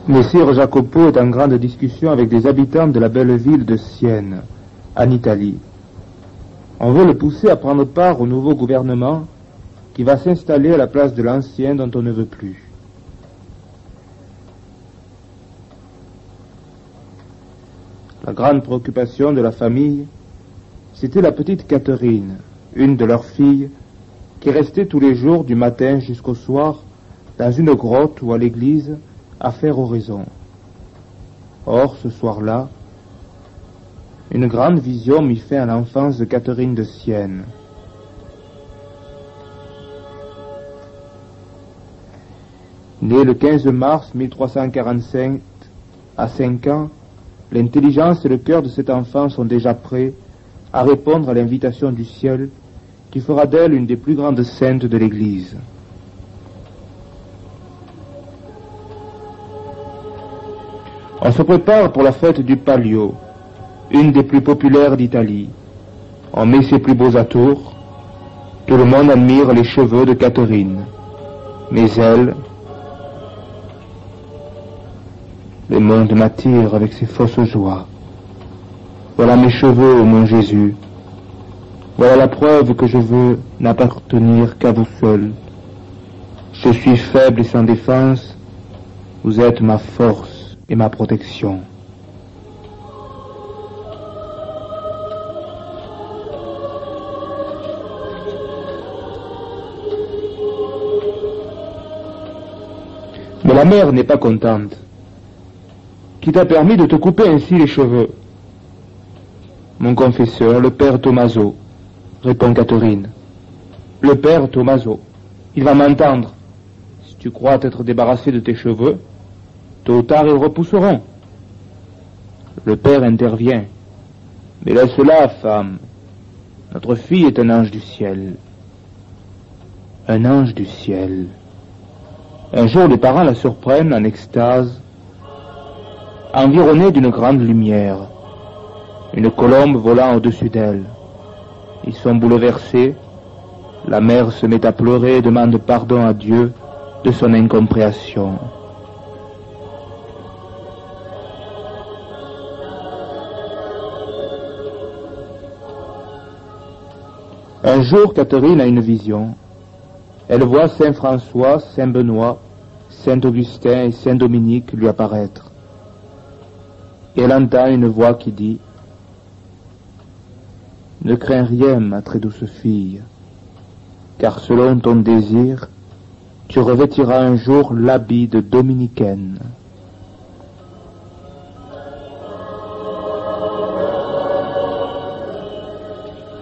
Messire Jacopo est en grande discussion avec des habitants de la belle ville de Sienne, en Italie. On veut le pousser à prendre part au nouveau gouvernement qui va s'installer à la place de l'ancien dont on ne veut plus. La grande préoccupation de la famille, c'était la petite Catherine, une de leurs filles, qui restait tous les jours du matin jusqu'au soir dans une grotte ou à l'église à faire oraison. Or, ce soir-là, une grande vision mit fin à l'enfance de Catherine de Sienne. Née le 15 mars 1345, à 5 ans, l'intelligence et le cœur de cet enfant sont déjà prêts à répondre à l'invitation du ciel qui fera d'elle une des plus grandes saintes de l'Église. On se prépare pour la fête du Palio, une des plus populaires d'Italie. On met ses plus beaux atours. Tout le monde admire les cheveux de Catherine. Mais elle, le monde m'attire avec ses fausses joies. Voilà mes cheveux, ô mon Jésus. Voilà la preuve que je veux n'appartenir qu'à vous seul. Je suis faible et sans défense. Vous êtes ma force et ma protection. Mais la mère n'est pas contente. Qui t'a permis de te couper ainsi les cheveux? Mon confesseur, le père Tommaso, répond Catherine. Le père Tommaso, il va m'entendre. Si tu crois t'être débarrassé de tes cheveux, tôt ou tard ils repousseront. Le père intervient. Mais laisse-la, femme. Notre fille est un ange du ciel. Un ange du ciel. Un jour, les parents la surprennent en extase, environnée d'une grande lumière, une colombe volant au-dessus d'elle. Ils sont bouleversés. La mère se met à pleurer et demande pardon à Dieu de son incompréhension. Un jour, Catherine a une vision. Elle voit Saint François, Saint Benoît, Saint Augustin et Saint Dominique lui apparaître. Et elle entend une voix qui dit « Ne crains rien, ma très douce fille, car selon ton désir, tu revêtiras un jour l'habit de dominicaine. »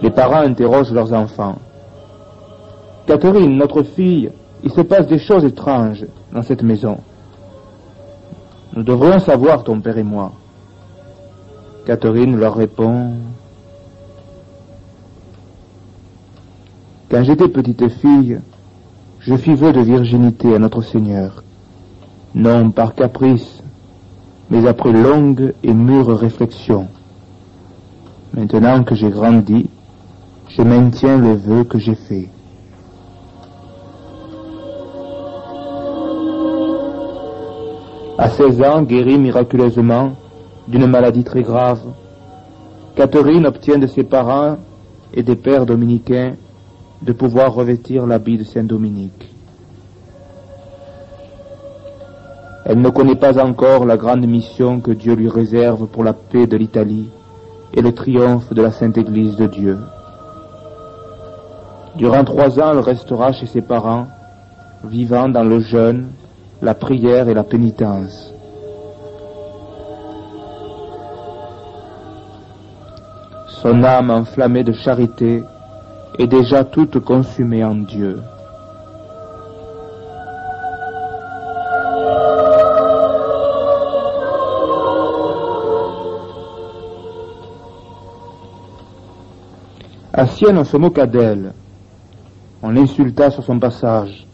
Les parents interrogent leurs enfants. « Catherine, notre fille, il se passe des choses étranges dans cette maison. Nous devrions savoir, ton père et moi. » Catherine leur répond « Quand j'étais petite fille, je fis vœu de virginité à notre Seigneur, non par caprice, mais après longue et mûre réflexion. Maintenant que j'ai grandi, je maintiens le vœu que j'ai fait. » À 16 ans, guérie miraculeusement d'une maladie très grave, Catherine obtient de ses parents et des pères dominicains de pouvoir revêtir l'habit de Saint Dominique. Elle ne connaît pas encore la grande mission que Dieu lui réserve pour la paix de l'Italie et le triomphe de la Sainte Église de Dieu. Durant 3 ans, elle restera chez ses parents, vivant dans le jeûne, la prière et la pénitence. Son âme enflammée de charité est déjà toute consumée en Dieu. À Sienne, on se moqua d'elle. On l'insulta sur son passage.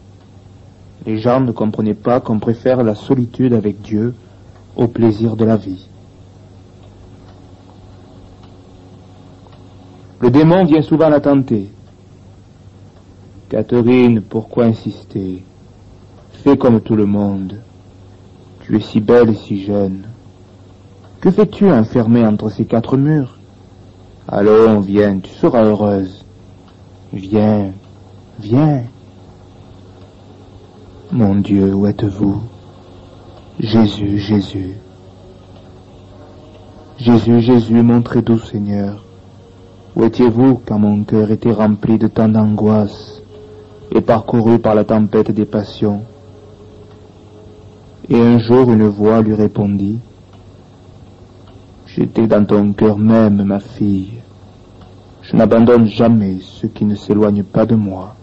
Les gens ne comprenaient pas qu'on préfère la solitude avec Dieu au plaisir de la vie. Le démon vient souvent la tenter. Catherine, pourquoi insister? Fais comme tout le monde. Tu es si belle et si jeune. Que fais-tu enfermée entre ces quatre murs? Allons, viens, tu seras heureuse. Viens, viens. Mon Dieu, où êtes-vous? Jésus, Jésus. Jésus, Jésus, mon très doux Seigneur. Où étiez-vous quand mon cœur était rempli de tant d'angoisse et parcouru par la tempête des passions? Et un jour une voix lui répondit: J'étais dans ton cœur même, ma fille. Je n'abandonne jamais ceux qui ne s'éloignent pas de moi.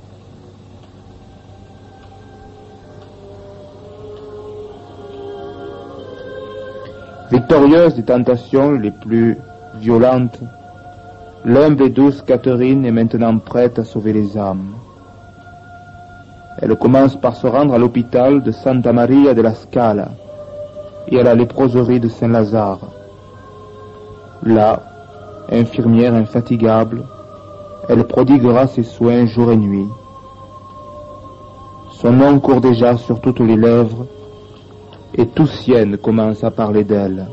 Victorieuse des tentations les plus violentes, l'humble et douce Catherine est maintenant prête à sauver les âmes. Elle commence par se rendre à l'hôpital de Santa Maria della Scala et à la léproserie de Saint-Lazare. Là, infirmière infatigable, elle prodiguera ses soins jour et nuit. Son nom court déjà sur toutes les lèvres et tout Sienne commence à parler d'elle.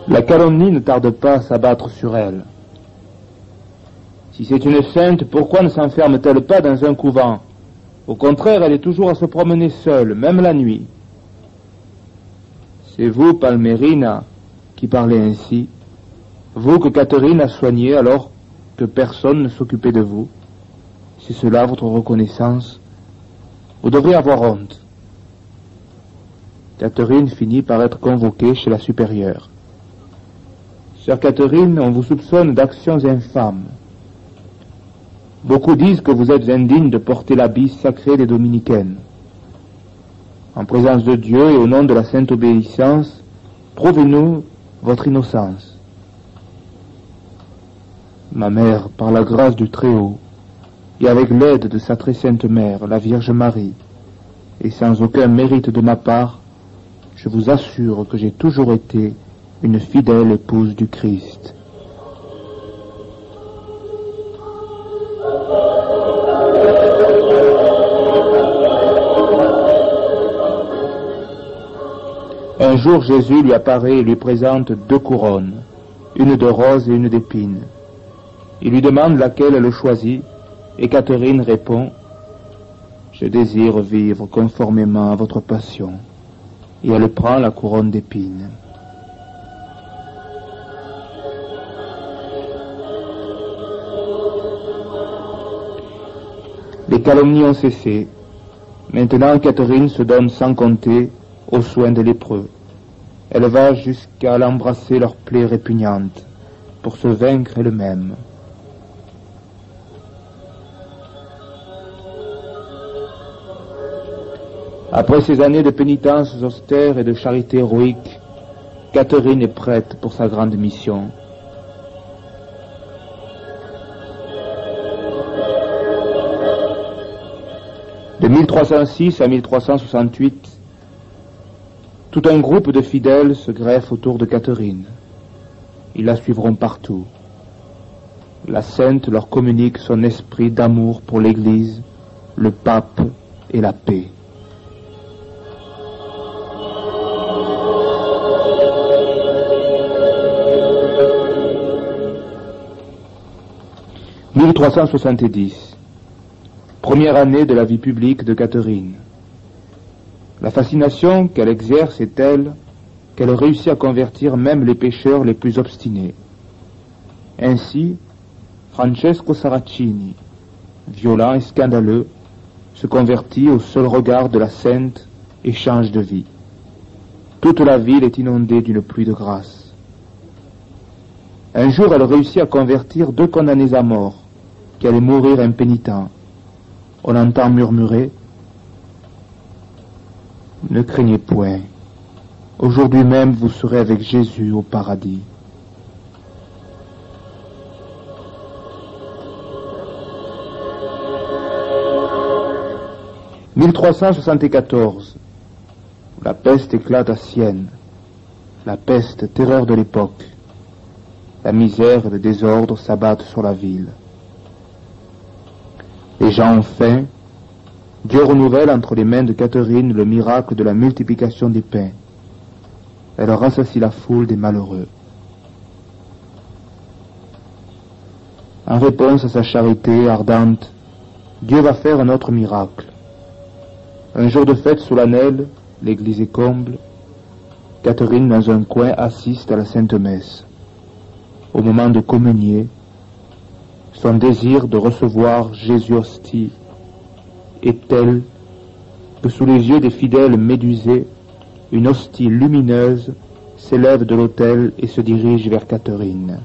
La calomnie ne tarde pas à s'abattre sur elle. Si c'est une sainte, pourquoi ne s'enferme-t-elle pas dans un couvent? Au contraire, elle est toujours à se promener seule, même la nuit. C'est vous, Palmérina, qui parlez ainsi, vous que Catherine a soigné alors que personne ne s'occupait de vous. C'est cela votre reconnaissance? Vous devriez avoir honte. Catherine finit par être convoquée chez la supérieure. Sœur Catherine, on vous soupçonne d'actions infâmes. Beaucoup disent que vous êtes indigne de porter l'habit sacré des dominicaines. En présence de Dieu et au nom de la sainte obéissance, prouvez-nous votre innocence. Ma mère, par la grâce du Très-Haut, et avec l'aide de sa très sainte mère, la Vierge Marie, et sans aucun mérite de ma part, je vous assure que j'ai toujours été une fidèle épouse du Christ. Un jour, Jésus lui apparaît et lui présente 2 couronnes, une de rose et une d'épines. Il lui demande laquelle elle choisit, et Catherine répond: Je désire vivre conformément à votre passion. Et elle prend la couronne d'épines. Les calomnies ont cessé. Maintenant, Catherine se donne sans compter aux soins des lépreux. Elle va jusqu'à l'embrasser leurs plaies répugnantes pour se vaincre elle-même. Après ces années de pénitence austère et de charité héroïque, Catherine est prête pour sa grande mission. De 1306 à 1368, tout un groupe de fidèles se greffe autour de Catherine. Ils la suivront partout. La sainte leur communique son esprit d'amour pour l'Église, le pape et la paix. « 1370. Première année de la vie publique de Catherine. La fascination qu'elle exerce est telle qu'elle réussit à convertir même les pécheurs les plus obstinés. Ainsi, Francesco Saracini, violent et scandaleux, se convertit au seul regard de la sainte et change de vie. Toute la ville est inondée d'une pluie de grâce. Un jour, elle réussit à convertir 2 condamnés à mort, qui allaient mourir impénitents. On entend murmurer: Ne craignez point, aujourd'hui même vous serez avec Jésus au paradis. « 1374. La peste éclate à Sienne. la peste, terreur de l'époque. La misère et le désordre s'abattent sur la ville. Les gens ont faim. Dieu renouvelle entre les mains de Catherine le miracle de la multiplication des pains. Elle rassasie la foule des malheureux. En réponse à sa charité ardente, Dieu va faire un autre miracle. Un jour de fête solennelle, l'église est comble. Catherine, dans un coin, assiste à la Sainte Messe. Au moment de communier, son désir de recevoir Jésus hostie est tel que sous les yeux des fidèles médusés, une hostie lumineuse s'élève de l'autel et se dirige vers Catherine.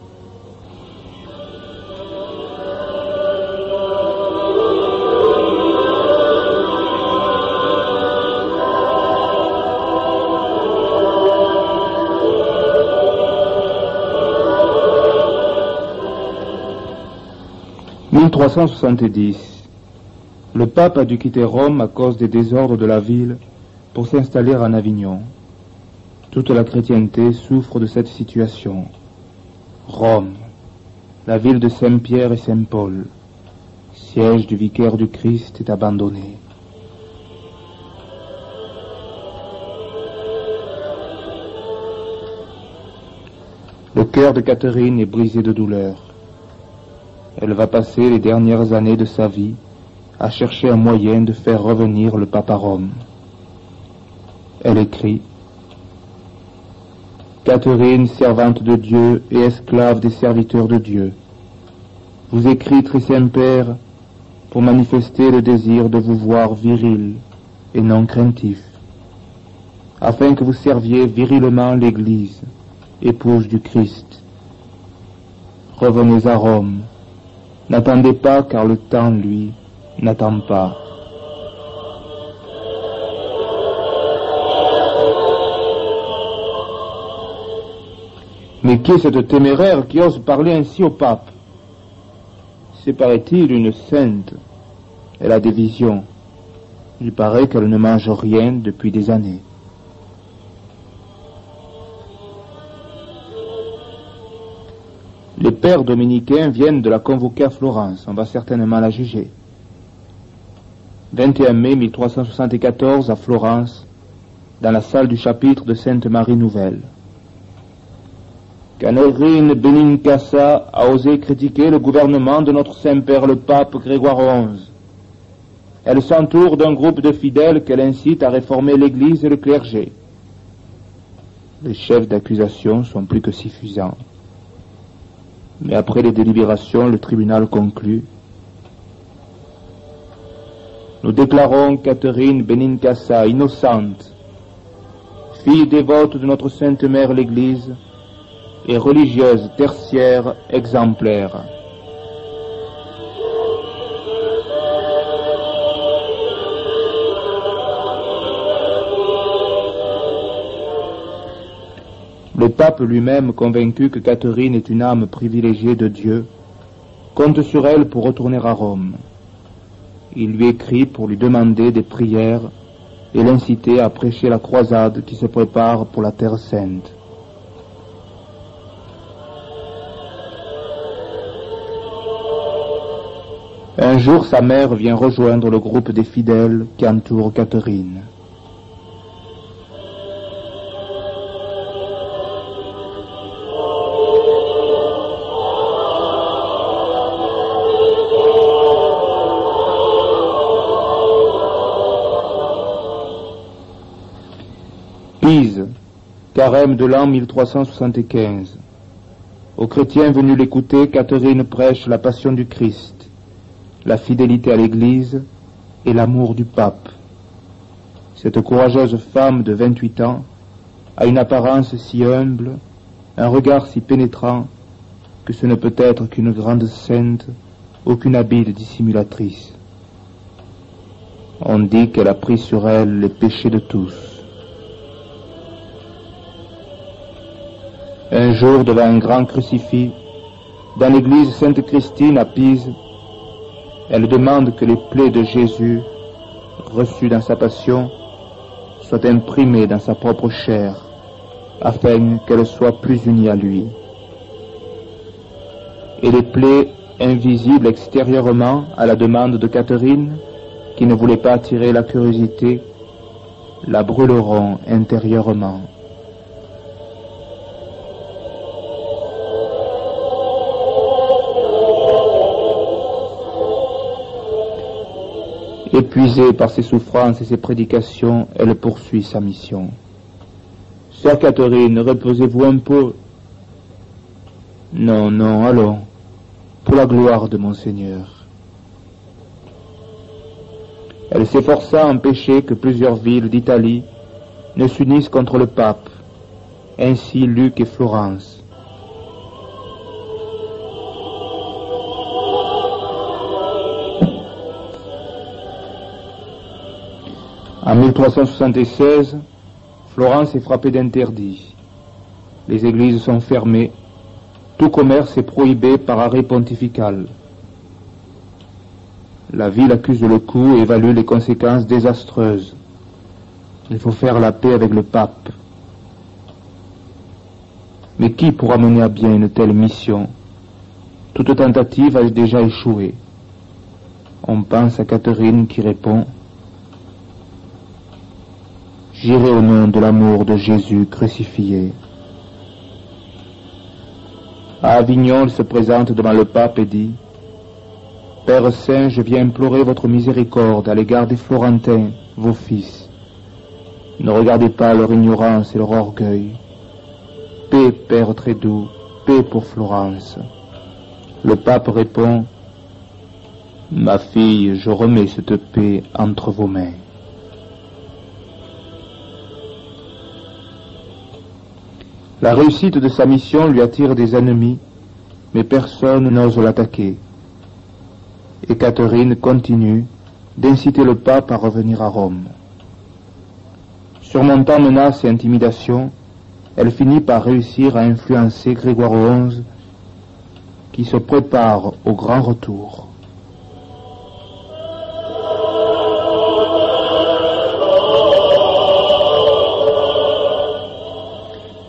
« 1370. Le pape a dû quitter Rome à cause des désordres de la ville pour s'installer en Avignon. Toute la chrétienté souffre de cette situation. Rome, la ville de Saint-Pierre et Saint-Paul, siège du vicaire du Christ, est abandonnée. Le cœur de Catherine est brisé de douleur. Elle va passer les dernières années de sa vie à chercher un moyen de faire revenir le pape à Rome. Elle écrit: Catherine, servante de Dieu et esclave des serviteurs de Dieu, vous écris, très Saint-Père, pour manifester le désir de vous voir viril et non craintif, afin que vous serviez virilement l'Église, épouse du Christ. Revenez à Rome. N'attendez pas, car le temps, lui, n'attend pas. Mais qui est cette téméraire qui ose parler ainsi au pape? C'est, paraît-il, une sainte. Elle a des visions. Il paraît qu'elle ne mange rien depuis des années. Les pères dominicains viennent de la convoquer à Florence. On va certainement la juger. 21 mai 1374 à Florence, dans la salle du chapitre de Sainte-Marie Nouvelle. Catherine Benincasa a osé critiquer le gouvernement de notre Saint-Père le Pape Grégoire XI. Elle s'entoure d'un groupe de fidèles qu'elle incite à réformer l'Église et le clergé. Les chefs d'accusation sont plus que suffisants. Mais après les délibérations, le tribunal conclut: nous déclarons Catherine Benincasa innocente, fille dévote de notre Sainte Mère l'Église et religieuse tertiaire exemplaire. Le pape lui-même, convaincu que Catherine est une âme privilégiée de Dieu, compte sur elle pour retourner à Rome. Il lui écrit pour lui demander des prières et l'inciter à prêcher la croisade qui se prépare pour la Terre Sainte. Un jour, sa mère vient rejoindre le groupe des fidèles qui entourent Catherine. Pise, carême de l'an 1375. Aux chrétiens venus l'écouter, Catherine prêche la passion du Christ, la fidélité à l'Église et l'amour du pape. Cette courageuse femme de 28 ans a une apparence si humble, un regard si pénétrant, que ce ne peut être qu'une grande sainte, aucune habile dissimulatrice. On dit qu'elle a pris sur elle les péchés de tous. Un jour, devant un grand crucifix, dans l'église Sainte-Christine à Pise, elle demande que les plaies de Jésus, reçues dans sa passion, soient imprimées dans sa propre chair afin qu'elle soit plus unie à lui. Et les plaies invisibles extérieurement à la demande de Catherine, qui ne voulait pas attirer la curiosité, la brûleront intérieurement. Épuisée par ses souffrances et ses prédications, elle poursuit sa mission. « Sœur Catherine, reposez-vous un peu. »« Non, non, allons, pour la gloire de mon Seigneur. » Elle s'efforça d'empêcher que plusieurs villes d'Italie ne s'unissent contre le pape, ainsi Lucques et Florence. En 1376, Florence est frappée d'interdit. Les églises sont fermées, tout commerce est prohibé par arrêt pontifical. La ville accuse le coup et évalue les conséquences désastreuses. Il faut faire la paix avec le pape. Mais qui pourra mener à bien une telle mission? Toute tentative a déjà échoué. On pense à Catherine qui répond: « J'irai au nom de l'amour de Jésus crucifié. » À Avignon, elle se présente devant le pape et dit: « Père Saint, je viens implorer votre miséricorde à l'égard des Florentins, vos fils. Ne regardez pas leur ignorance et leur orgueil. Paix, Père très doux, paix pour Florence. » Le pape répond: « Ma fille, je remets cette paix entre vos mains. » La réussite de sa mission lui attire des ennemis, mais personne n'ose l'attaquer. Et Catherine continue d'inciter le pape à revenir à Rome. Surmontant menaces et intimidations, elle finit par réussir à influencer Grégoire XI, qui se prépare au grand retour.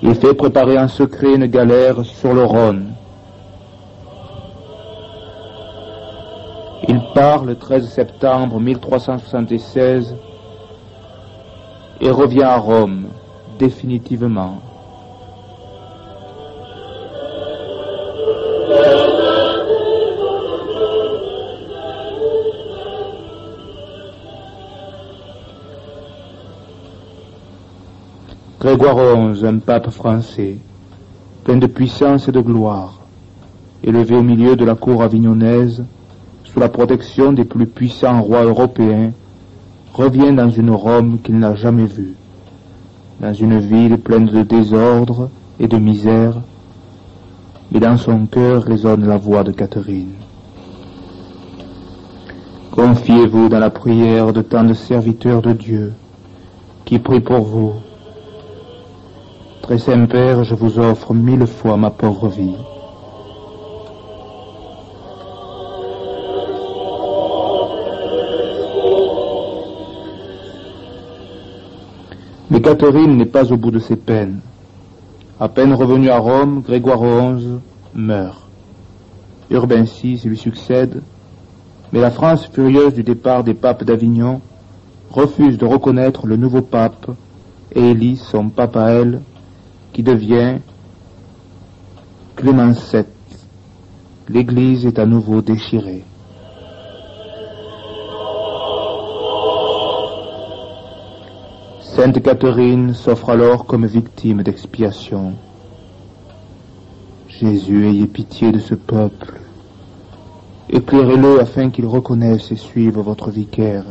Il fait préparer en secret une galère sur le Rhône. Il part le 13 septembre 1376 et revient à Rome définitivement. Grégoire XI, un pape français, plein de puissance et de gloire, élevé au milieu de la cour avignonnaise, sous la protection des plus puissants rois européens, revient dans une Rome qu'il n'a jamais vue, dans une ville pleine de désordre et de misère, mais dans son cœur résonne la voix de Catherine. Confiez-vous dans la prière de tant de serviteurs de Dieu qui prient pour vous. Très Saint Père, je vous offre 1000 fois ma pauvre vie. Mais Catherine n'est pas au bout de ses peines. À peine revenu à Rome, Grégoire XI meurt. Urbain VI lui succède, mais la France, furieuse du départ des papes d'Avignon, refuse de reconnaître le nouveau pape et élit son pape à elle, qui devient Clément VII. L'Église est à nouveau déchirée. Sainte Catherine s'offre alors comme victime d'expiation. Jésus, ayez pitié de ce peuple. Éclairez-le afin qu'il reconnaisse et suive votre vicaire.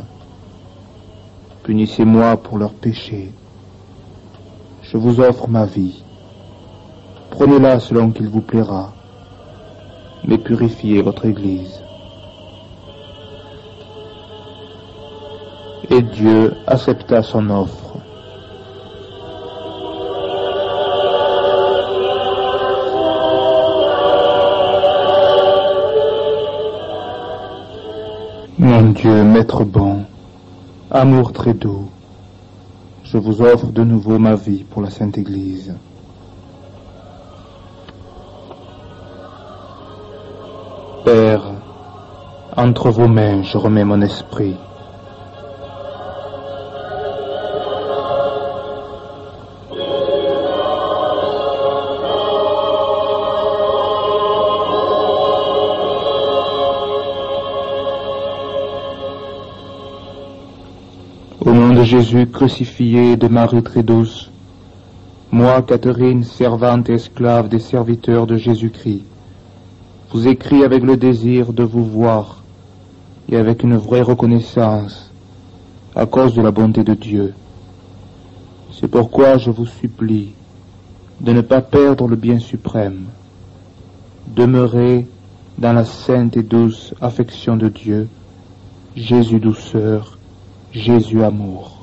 Punissez-moi pour leurs péchés. Je vous offre ma vie. Prenez-la selon qu'il vous plaira, mais purifiez votre Église. Et Dieu accepta son offre. Mon Dieu, Maître bon, amour très doux, je vous offre de nouveau ma vie pour la Sainte Église. Père, entre vos mains je remets mon esprit. Au nom de Jésus crucifié et de Marie très douce, moi, Catherine, servante et esclave des serviteurs de Jésus-Christ, vous écris avec le désir de vous voir et avec une vraie reconnaissance à cause de la bonté de Dieu. C'est pourquoi je vous supplie de ne pas perdre le bien suprême. Demeurez dans la sainte et douce affection de Dieu, Jésus douceur, Jésus amour.